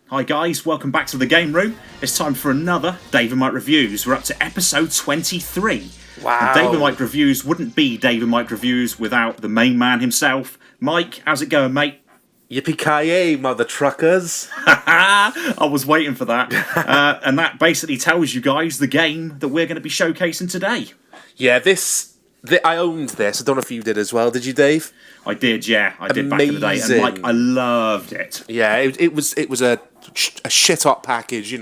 Hi guys, welcome back to the game room. It's time for another Dave and Mike Reviews. We're up to episode 23. Wow. And Dave and Mike Reviews wouldn't be Dave and Mike Reviews without the main man himself. Mike, how's it going, mate? Yippee-ki-yay, mother truckers. I was waiting for that. And that basically tells you guys the game that we're going to be showcasing today. Yeah, I owned this. I don't know if you did as well. Did you, Dave? I did, yeah. I did back in the day. And Mike, I loved it. Yeah, it was a shit-hot package,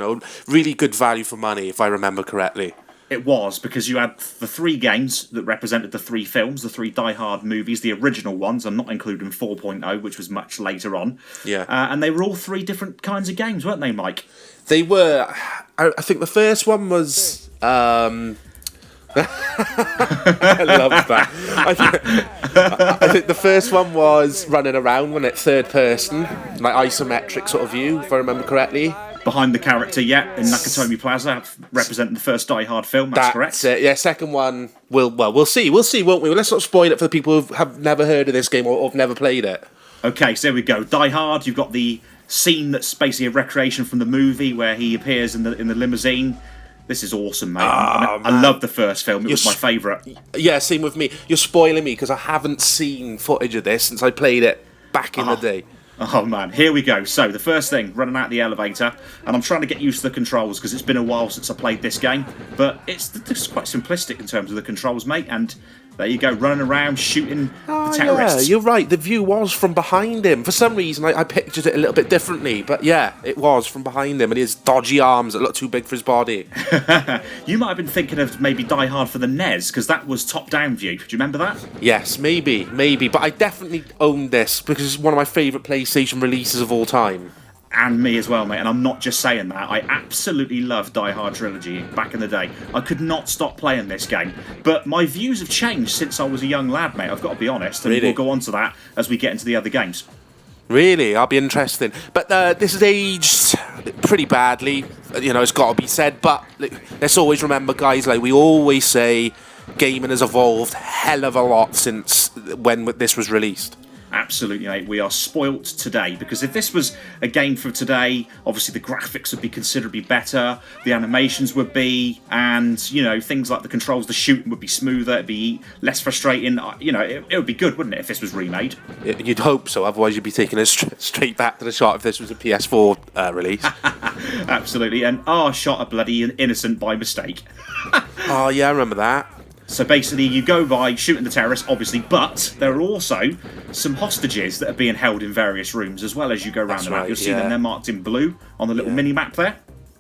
really good value for money, if I remember correctly. It was, because you had the three games that represented the three films, the three Die Hard movies, the original ones. I'm not including 4.0, which was much later on. Yeah. And they were all three different kinds of games, weren't they, Mike? They were. I think the first one was... I love that. I think the first one was running around, when it's third person, like isometric sort of view, if I remember correctly. Behind the character, yeah, in Nakatomi Plaza, representing the first Die Hard film. That's correct. It. Yeah, second one. We'll see, won't we? Let's not spoil it for the people who have never heard of this game or have never played it. Okay, so here we go. Die Hard. You've got the scene that's basically a recreation from the movie where he appears in the limousine. This is awesome, mate. I love the first film. It was my favourite. Yeah, same with me. You're spoiling me because I haven't seen footage of this since I played it back in the day. Oh, man. Here we go. So, the first thing, running out the elevator. And I'm trying to get used to the controls because it's been a while since I played this game. But it's quite simplistic in terms of the controls, mate. And there you go, running around, shooting the terrorists. Yeah, you're right. The view was from behind him. For some reason, I pictured it a little bit differently. But yeah, it was from behind him. And his dodgy arms that looked too big for his body. You might have been thinking of maybe Die Hard for the NES, because that was top-down view. Do you remember that? Yes, maybe. But I definitely owned this because it's one of my favourite PlayStation releases of all time. And me as well, mate. And I'm not just saying that. I absolutely loved Die Hard Trilogy back in the day. I could not stop playing this game. But my views have changed since I was a young lad, mate. I've got to be honest. And we'll go on to that as we get into the other games. Really? I'll be interested. But this is aged pretty badly. It's got to be said. But let's always remember, guys, like we always say, gaming has evolved hell of a lot since when this was released. Absolutely, mate. We are spoilt today, because if this was a game for today, obviously the graphics would be considerably better, the animations would be, and, things like the controls, the shooting would be smoother, it'd be less frustrating. It would be good, wouldn't it, if this was remade? You'd hope so, otherwise you'd be taking us straight back to the shot if this was a PS4 release. Absolutely, and shot a bloody innocent by mistake. Oh, yeah, I remember that. So basically, you go by shooting the terrorists, obviously, but there are also some hostages that are being held in various rooms as well as you go around the map. You'll see them, they're marked in blue on the little mini-map there.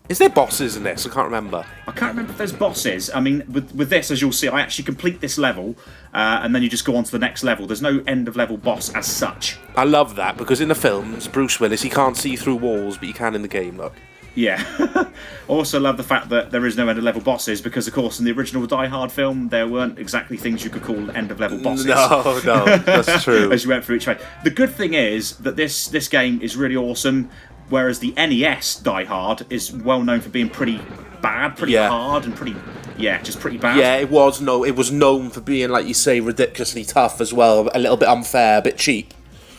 Is there bosses in this? I can't remember. I can't remember if there's bosses. I mean, with this, as you'll see, I actually complete this level, and then you just go on to the next level. There's no end-of-level boss as such. I love that, because in the films, Bruce Willis, he can't see through walls, but he can in the game, look. Yeah. Also love the fact that there is no end-of-level bosses, because, of course, in the original Die Hard film, there weren't exactly things you could call end-of-level bosses. No, that's true. As you went through each way. The good thing is that this game is really awesome, whereas the NES Die Hard is well known for being pretty bad, pretty hard, and just pretty bad. Yeah, it was known for being, like you say, ridiculously tough as well, a little bit unfair, a bit cheap.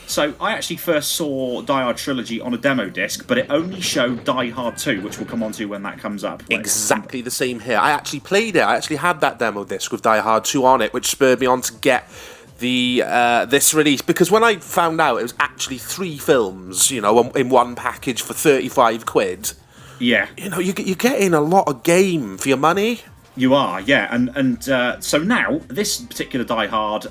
So I actually first saw Die Hard Trilogy on a demo disc, but it only showed Die Hard 2, which we'll come on to when that comes up. Exactly the same here. I actually played it. I actually had that demo disc with Die Hard 2 on it, which spurred me on to get this release, because when I found out it was actually 3 films, in one package for 35 quid. Yeah. You're getting a lot of game for your money. You are, yeah, and so now, this particular Die Hard,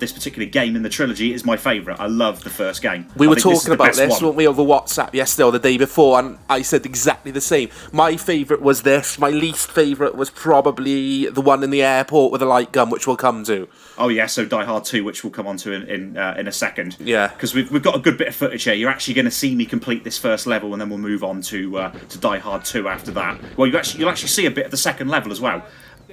this particular game in the trilogy is my favourite. I love the first game. We were talking about this, weren't we, over WhatsApp yesterday or the day before, and I said exactly the same. My favourite was this, my least favourite was probably the one in the airport with a light gun, which we'll come to. Oh yeah, so Die Hard 2, which we'll come on to in a second. Yeah. Because we've got a good bit of footage here. You're actually going to see me complete this first level, and then we'll move on to Die Hard 2 after that. Well, you'll actually see a bit of the second level as well.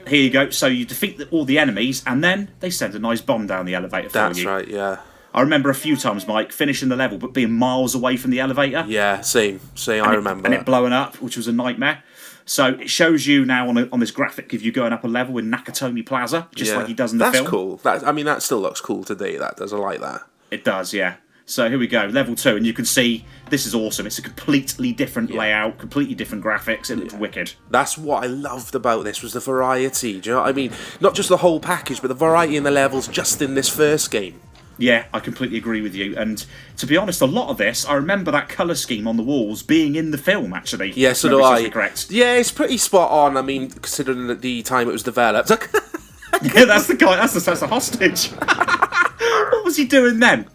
Here you go. So you defeat all the enemies, and then they send a nice bomb down the elevator for you. That's right, yeah. I remember a few times, Mike, finishing the level, but being miles away from the elevator. Yeah, same. I remember. And it blowing up, which was a nightmare. So it shows you now on this graphic of you going up a level in Nakatomi Plaza, just like he does in the film. That's cool. That still looks cool today, that does. I like that. It does, yeah. So here we go, level 2, and you can see this is awesome. It's a completely different layout, completely different graphics. It looks wicked. That's what I loved about this, was the variety. Do you know what I mean? Not just the whole package, but the variety in the levels just in this first game. Yeah, I completely agree with you. And to be honest, a lot of this, I remember that colour scheme on the walls being in the film, actually. Yeah, so do I. Correct. Yeah, it's pretty spot on. I mean, considering the time it was developed. Yeah, that's the guy. That's the hostage. What was he doing then?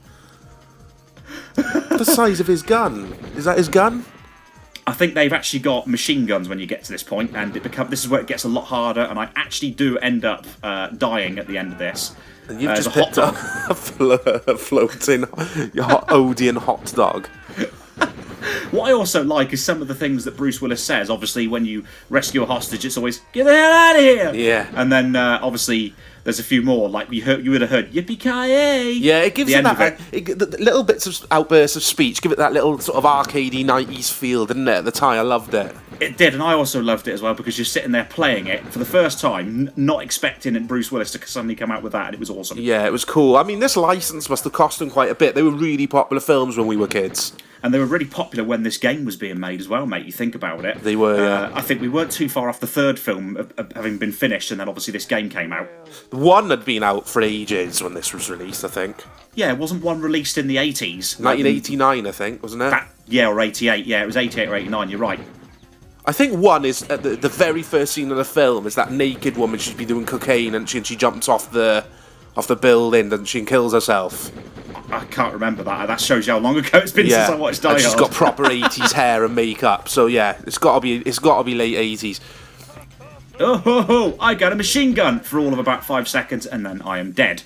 The size of his gun. Is that his gun? I think they've actually got machine guns when you get to this point, and this is where it gets a lot harder. And I actually do end up dying at the end of this. And you've just picked up a floating Odeon hot dog. What I also like is some of the things that Bruce Willis says. Obviously, when you rescue a hostage, it's always, get the hell out of here! Yeah. And then, obviously, there's a few more. Like, you would have heard, yippee-ki-yay! Yeah, it gives it that... the little bits of outbursts of speech give it that little sort of arcadey 90s feel, didn't it, at the time? I loved it. It did, and I also loved it as well, because you're sitting there playing it for the first time, not expecting Bruce Willis to suddenly come out with that, and it was awesome. Yeah, it was cool. I mean, this license must have cost them quite a bit. They were really popular films when we were kids. And they were really popular when this game was being made as well, mate. You think about it. They were, yeah. I think we weren't too far off the third film of having been finished, and then obviously this game came out. One had been out for ages when this was released, I think. Yeah, wasn't one released in the 80s? 1989, I think, wasn't it? Or 88. Yeah, it was 88 or 89, you're right. I think one is, at the very first scene of the film, is that naked woman, she'd be doing cocaine, and she jumps off the building, doesn't she, and kills herself. I can't remember that. That shows you how long ago it's been since I watched Die Hard. She's got proper 80s hair and makeup, so yeah, it's got to be late 80s. Oh, I got a machine gun for all of about 5 seconds, and then I am dead.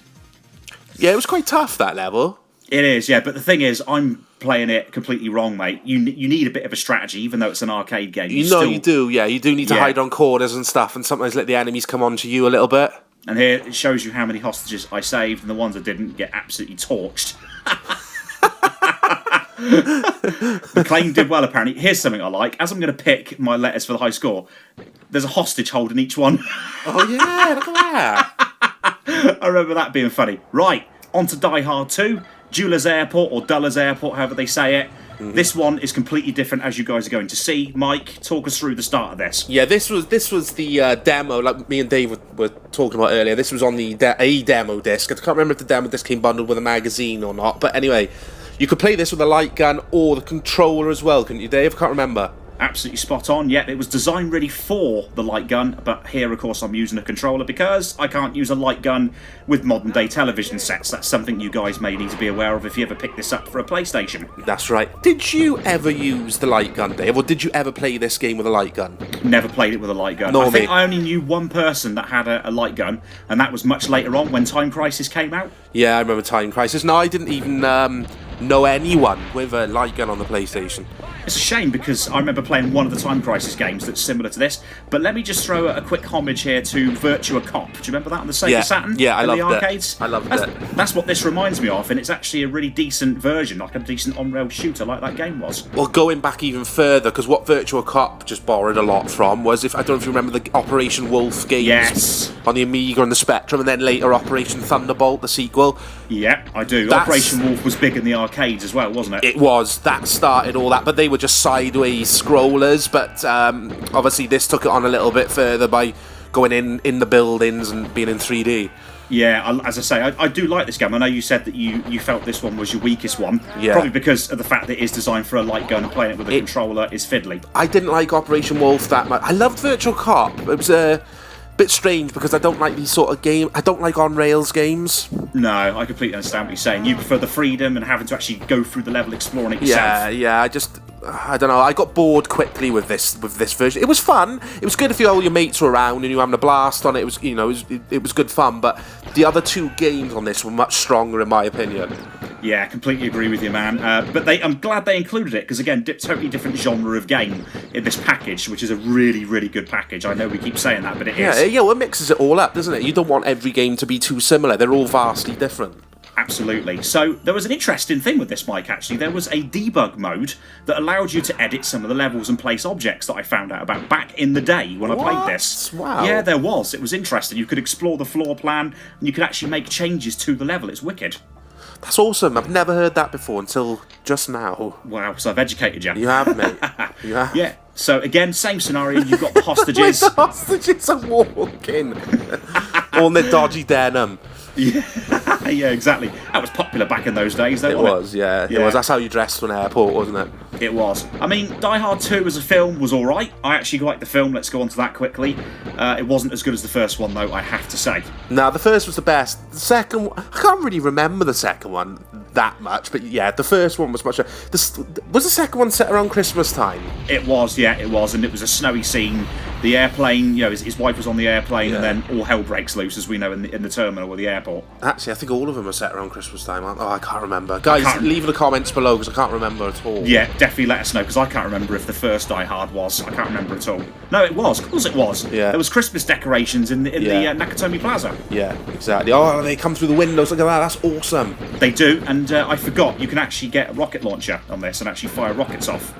Yeah, it was quite tough, that level. It is, yeah, but the thing is, I'm playing it completely wrong, mate. You need a bit of a strategy, even though it's an arcade game. You do, yeah. You do need to hide on corners and stuff, and sometimes let the enemies come on to you a little bit. And here it shows you how many hostages I saved, and the ones I didn't get absolutely torched. McClane did well, apparently. Here's something I like. As I'm going to pick my letters for the high score, there's a hostage holding each one. Oh, yeah, look at that. I remember that being funny. Right, on to Die Hard 2. Dulles Airport, or Dulles Airport, however they say it. Mm-hmm. This one is completely different, as you guys are going to see. Mike, talk us through the start of this. Yeah, this was the demo, like me and Dave were talking about earlier. This was on the a demo disc. I can't remember if the demo disc came bundled with a magazine or not, but anyway, you could play this with a light gun or the controller as well, couldn't you, Dave? I can't remember. Absolutely spot on. Yeah, it was designed really for the light gun, but here, of course, I'm using a controller because I can't use a light gun with modern-day television sets. That's something you guys may need to be aware of if you ever pick this up for a PlayStation. That's right. Did you ever use the light gun, Dave, or did you ever play this game with a light gun? Never played it with a light gun. I think I only knew one person that had a light gun, and that was much later on when Time Crisis came out. Yeah, I remember Time Crisis. No, I didn't even know anyone with a light gun on the PlayStation. It's a shame because I remember playing one of the Time Crisis games that's similar to this. But let me just throw a quick homage here to Virtua Cop. Do you remember that on the Sega Saturn? Yeah, I loved the arcades? I loved it. That's what this reminds me of, and it's actually a really decent version, like a decent on-rail shooter like that game was. Well, going back even further, because what Virtua Cop just borrowed a lot from was, I don't know if you remember the Operation Wolf games on the Amiga and the Spectrum, and then later Operation Thunderbolt, the sequel. Yeah, I do. Operation Wolf was big in the arcades as well, wasn't it? It was. That started all that, but they were just sideways scrollers, but obviously this took it on a little bit further by going in the buildings and being in 3D. Yeah, as I say, I do like this game. I know you said that you felt this one was your weakest one. Yeah. Probably because of the fact that it is designed for a light gun and playing it with a controller is fiddly. I didn't like Operation Wolf that much. I loved Virtual Cop. It was a bit strange because I don't like these sort of games. I don't like on-rails games. No, I completely understand what you're saying. You prefer the freedom and having to actually go through the level, exploring it yourself. Yeah, I don't know. I got bored quickly with this version. It was fun. It was good if all your mates were around and you were having a blast on it. It was, it was good fun. But the other two games on this were much stronger, in my opinion. Yeah, completely agree with you, man. But I'm glad they included it because, again, totally different genre of game in this package, which is a really, really good package. I know we keep saying that, but it is. Yeah, well, it mixes it all up, doesn't it? You don't want every game to be too similar. They're all vastly different. Absolutely. So there was an interesting thing with this, Mike, actually. There was a debug mode that allowed you to edit some of the levels and place objects that I found out about back in the day when I played this. Wow. Yeah, there was. It was interesting. You could explore the floor plan and you could actually make changes to the level. It's wicked. That's awesome. I've never heard that before until just now. Wow, so I've educated you. You have, mate. You have. Yeah. So again, same scenario. You've got the hostages. The hostages are walking. All in their dodgy denim. Yeah, yeah, exactly. That was popular back in those days, though. It was, yeah. It was. That's how you dressed on an airport, wasn't it? It was. I mean, Die Hard 2 as a film was all right. I actually liked the film. Let's go on to that quickly. It wasn't as good as the first one, though, I have to say. No, the first was the best. The second one, I can't really remember the second one that much, but yeah, the first one was much better. Was the second one set around Christmas time? It was, yeah, it was, and it was a snowy scene. The airplane, you know, his wife was on the airplane, and then all hell breaks loose, as we know, in the terminal or the airport. Actually, I think all of them are set around Christmas time, aren't they? Oh, I can't remember. Guys, leave in the comments below, because I can't remember at all. Yeah, definitely let us know, because I can't remember if the first Die Hard was. I can't remember at all. No, it was. Of course it was. Yeah. There was Christmas decorations in the Nakatomi Plaza. Yeah, exactly. Oh, they come through the windows. Look at that. That's awesome. They do, and I forgot, you can actually get a rocket launcher on this and actually fire rockets off.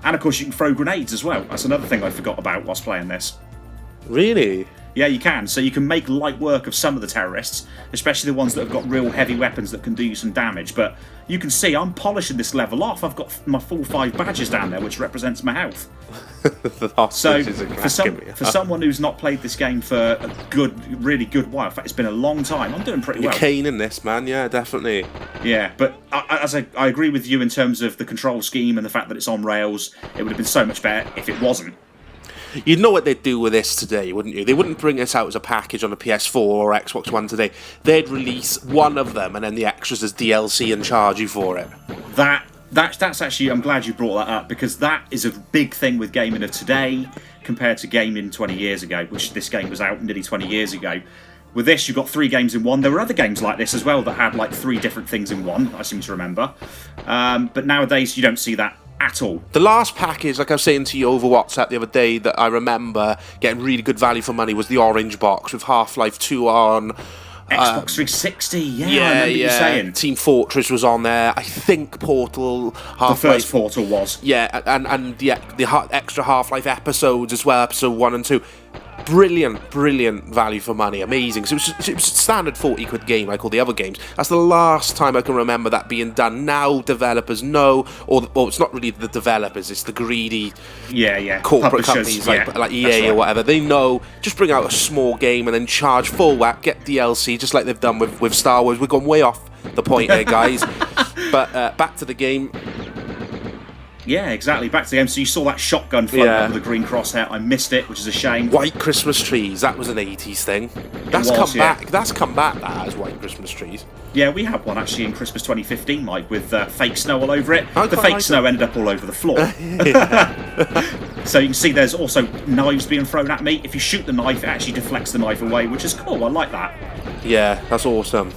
And of course you can throw grenades as well. That's another thing I forgot about whilst playing this. Really? Yeah, you can. So you can make light work of some of the terrorists, especially the ones that have got real heavy weapons that can do you some damage. But you can see I'm polishing this level off. I've got my full 5 badges down there, which represents my health. So for someone who's not played this game for a really good while, in fact it's been a long time, I'm doing pretty well. You're keen in this, man. Yeah, definitely. Yeah, but I agree with you in terms of the control scheme and the fact that it's on rails. It would have been so much better if it wasn't. You'd know what they'd do with this today, wouldn't you? They wouldn't bring this out as a package on a PS4 or Xbox One today. They'd release one of them and then the extras as DLC and charge you for it. That's actually, I'm glad you brought that up, because that is a big thing with gaming of today compared to gaming 20 years ago, which this game was out nearly 20 years ago. With this, you've got 3 games in one. There were other games like this as well that had like 3 different things in one, I seem to remember. But nowadays, you don't see that at all. The last package, like I was saying to you over WhatsApp the other day, that I remember getting really good value for money was the orange box with Half-Life 2 on. Xbox 360, yeah, I remember you saying. Team Fortress was on there. I think Portal, Half-Life. The first Portal was. Yeah, and the extra Half-Life episodes as well, episode 1 and 2. Brilliant value for money, amazing. So it was a standard 40 quid game like all the other games. That's the last time I can remember that being done. Now developers know, or it's not really the developers, it's the greedy corporate companies like EA or whatever. They know, just bring out a small game and then charge full whack, get DLC, just like they've done with Star Wars. We're going way off the point here, guys. But back to the game. Yeah, exactly. Back to the game. So you saw that shotgun float up with the green crosshair. I missed it, which is a shame. White Christmas trees. That was an 80s thing. That's come back. That's come back. That as white Christmas trees. Yeah, we had one actually in Christmas 2015, Mike, with fake snow all over it. The fake like snow ended up all over the floor. So you can see there's also knives being thrown at me. If you shoot the knife, it actually deflects the knife away, which is cool. I like that. Yeah, that's awesome.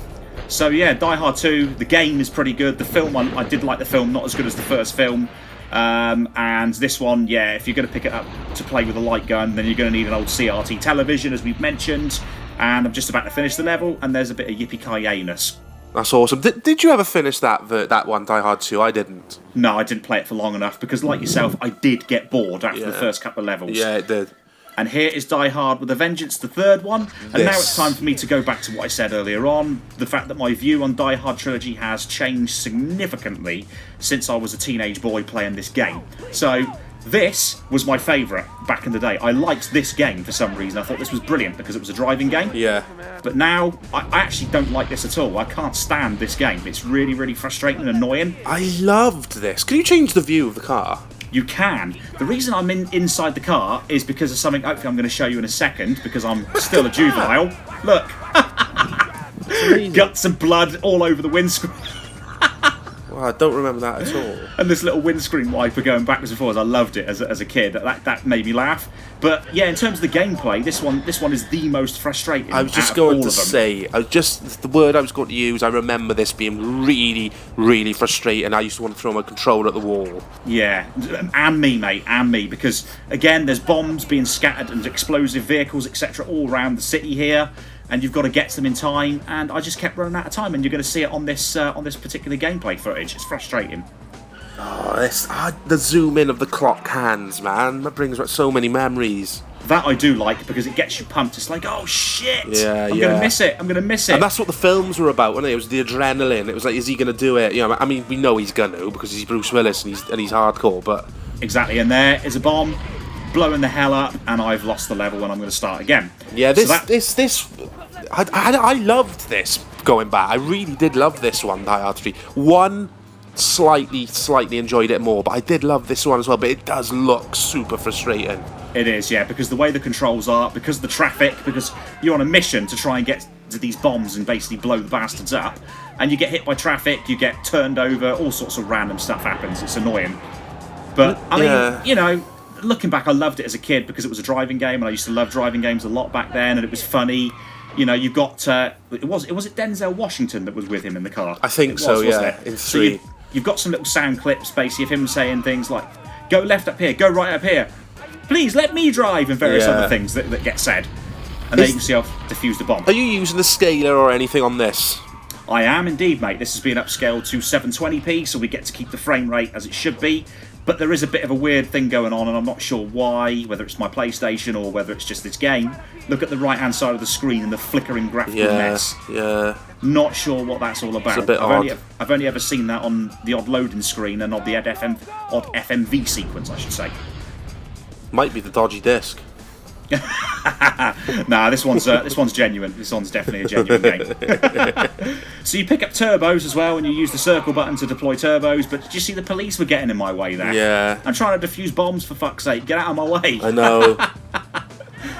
So yeah, Die Hard 2. The game is pretty good. The film, I did like the film, not as good as the first film. And this one, yeah, if you're going to pick it up to play with a light gun, then you're going to need an old CRT television, as we've mentioned. And I'm just about to finish the level, and there's a bit of yippee-ki-yay-ness. That's awesome. Did you ever finish that one, Die Hard 2? I didn't. No, I didn't play it for long enough, because like yourself, I did get bored after the first couple of levels. Yeah, it did. And here is Die Hard with a Vengeance, the third one. And now it's time for me to go back to what I said earlier on. The fact that my view on Die Hard Trilogy has changed significantly since I was a teenage boy playing this game. So this was my favourite back in the day. I liked this game for some reason. I thought this was brilliant because it was a driving game. Yeah. But now, I actually don't like this at all. I can't stand this game. It's really, really frustrating and annoying. I loved this. Can you change the view of the car? You can. The reason I'm inside the car is because of something hopefully I'm going to show you in a second, because I'm still a juvenile. Look. Guts and blood all over the windscreen. Well, I don't remember that at all. And this little windscreen wiper going backwards and forwards. I loved it as a kid. That made me laugh. But yeah, in terms of the gameplay, this one is the most frustrating. I was just going to say, the word I was going to use. I remember this being really, really frustrating. I used to want to throw my controller at the wall. Yeah, and me, mate, and me, because again, there's bombs being scattered and explosive vehicles, etc., all around the city here. And you've got to get to them in time, and I just kept running out of time, and you're going to see it on this particular gameplay footage. It's frustrating. Oh, the zoom in of the clock hands, man. That brings back so many memories. That I do like because it gets you pumped. It's like, oh shit, Yeah, I'm gonna miss it. I'm gonna miss it. And that's what the films were about, wasn't it? It was the adrenaline. It was like, is he gonna do it? You know, I mean, we know he's gonna because he's Bruce Willis and he's hardcore. But exactly, and there is a bomb blowing the hell up, and I've lost the level, and I'm gonna start again. Yeah, I loved this going back. I really did love this one, Die Hard 3. One, slightly enjoyed it more, but I did love this one as well. But it does look super frustrating. It is, yeah, because the way the controls are, because of the traffic, because you're on a mission to try and get to these bombs and basically blow the bastards up, and you get hit by traffic, you get turned over, all sorts of random stuff happens. It's annoying. But, I mean, you know, looking back, I loved it as a kid because it was a driving game, and I used to love driving games a lot back then, and it was funny. You know, you've got, was it Denzel Washington that was with him in the car? I think so, yeah, in 3. So you've got some little sound clips, basically, of him saying things like, go left up here, go right up here. Please let me drive, and various other things that get said. And there you can see how to defuse the bomb. Are you using the scaler or anything on this? I am indeed, mate. This has been upscaled to 720p, so we get to keep the frame rate as it should be. But there is a bit of a weird thing going on, and I'm not sure why, whether it's my PlayStation or whether it's just this game. Look at the right-hand side of the screen and the flickering graphical mess. Yeah. Not sure what that's all about. It's a bit odd. I've only ever seen that on the odd loading screen and on the odd FMV sequence, I should say. Might be the dodgy disc. Nah, this one's genuine. This one's definitely a genuine game. So you pick up turbos as well, and you use the circle button to deploy turbos. But did you see the police were getting in my way there? Yeah. I'm trying to defuse bombs, for fuck's sake. Get out of my way. I know.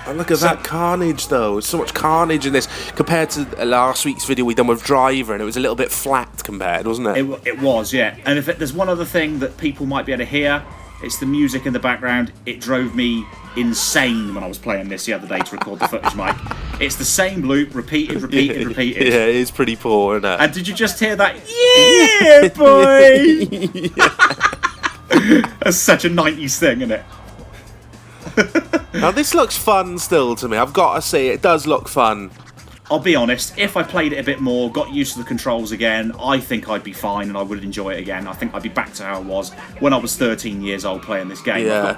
And look at that carnage, though. There's so much carnage in this compared to last week's video we done with Driver, and it was a little bit flat compared, wasn't it? It was, yeah. And if there's one other thing that people might be able to hear, it's the music in the background. It drove me insane when I was playing this the other day to record the footage, Mike. It's the same loop, repeated. Yeah, it is pretty poor, isn't it? And did you just hear that? Yeah, boy! That's such a 90s thing, isn't it? Now, this looks fun still to me. I've got to say, it does look fun. I'll be honest, if I played it a bit more, got used to the controls again, I think I'd be fine and I would enjoy it again. I think I'd be back to how I was when I was 13 years old playing this game. Yeah.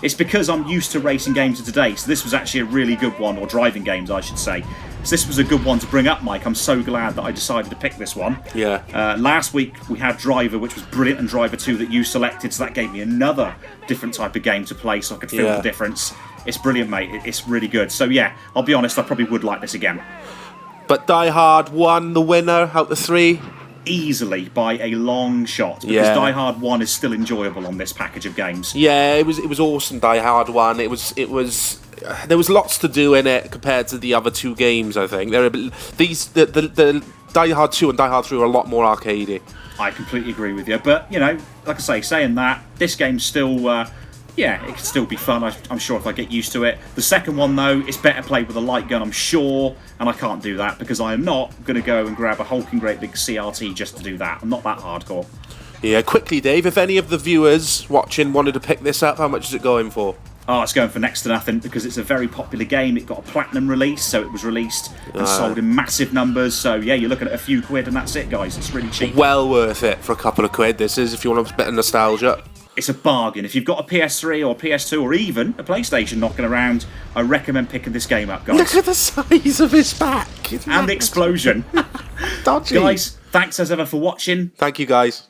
It's because I'm used to racing games of today, so this was actually a really good one, or driving games, I should say. So this was a good one to bring up, Mike. I'm so glad that I decided to pick this one. Yeah. Last week we had Driver, which was brilliant, and Driver 2 that you selected, so that gave me another different type of game to play so I could feel the difference. It's brilliant, mate. It's really good. So yeah, I'll be honest, I probably would like this again. But Die Hard 1, the winner out of 3? Easily, by a long shot, because Die Hard 1 is still enjoyable on this package of games. Yeah, it was awesome, Die Hard 1. It was there was lots to do in it compared to the other 2 games, I think. The Die Hard 2 and Die Hard 3 are a lot more arcadey. I completely agree with you, but, you know, like I say, saying that, this game's still... yeah, it could still be fun, I'm sure, if I get used to it. The second one, though, it's better played with a light gun, I'm sure, and I can't do that because I am not going to go and grab a hulking great big CRT just to do that. I'm not that hardcore. Yeah, quickly, Dave, if any of the viewers watching wanted to pick this up, how much is it going for? Oh, it's going for next to nothing because it's a very popular game. It got a platinum release, so it was released and sold in massive numbers. So, yeah, you're looking at a few quid and that's it, guys. It's really cheap. Well worth it for a couple of quid, this is, if you want a bit of nostalgia. It's a bargain. If you've got a PS3 or a PS2 or even a PlayStation knocking around, I recommend picking this game up, guys. Look at the size of his back. And the explosion. Dodgy. Guys, thanks as ever for watching. Thank you, guys.